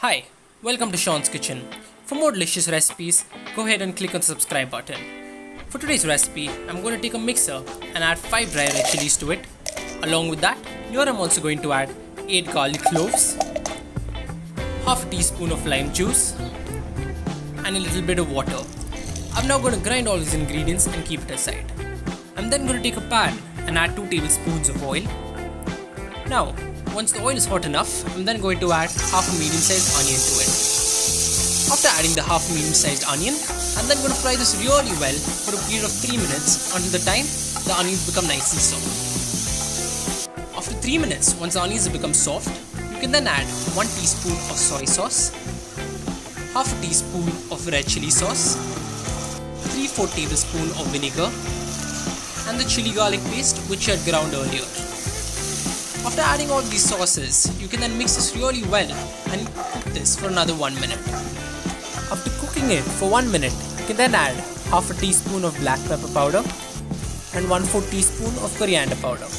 Hi, welcome to Sean's Kitchen. For more delicious recipes, go ahead and click on the subscribe button. For today's recipe, I'm going to take a mixer and add 5 dry red chilies to it. Along with that, here I'm also going to add 8 garlic cloves, half a teaspoon of lime juice, and a little bit of water. I'm now going to grind all these ingredients and keep it aside. I'm then going to take a pan and add 2 tablespoons of oil. Now, once the oil is hot enough, I'm then going to add half a medium-sized onion to it. After adding the half medium-sized onion, I'm then going to fry this really well for a period of 3 minutes until the time the onions become nice and soft. After 3 minutes, once the onions have become soft, you can then add 1 teaspoon of soy sauce, half a teaspoon of red chili sauce, 3/4 tablespoon of vinegar, and the chili garlic paste which I had ground earlier. After adding all these sauces, you can then mix this really well and cook this for another 1 minute. After cooking it for 1 minute, you can then add half a teaspoon of black pepper powder and 1/4 teaspoon of coriander powder.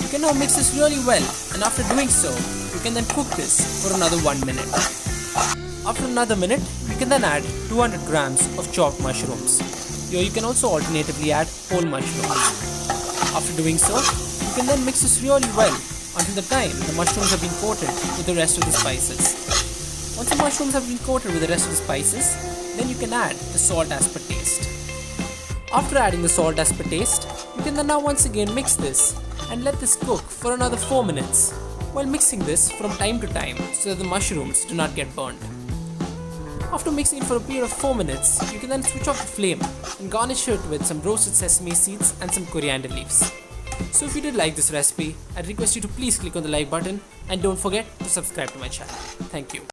You can now mix this really well, and after doing so, you can then cook this for another 1 minute. After another minute, you can then add 200 grams of chopped mushrooms. Here you can also alternatively add whole mushrooms. After doing so, you can then mix this really well until the time the mushrooms have been coated with the rest of the spices. Once the mushrooms have been coated with the rest of the spices, then you can add the salt as per taste. After adding the salt as per taste, you can then now once again mix this and let this cook for another 4 minutes while mixing this from time to time so that the mushrooms do not get burnt. After mixing it for a period of 4 minutes, you can then switch off the flame and garnish it with some roasted sesame seeds and some coriander leaves. So if you did like this recipe, I'd request you to please click on the like button and don't forget to subscribe to my channel. Thank you.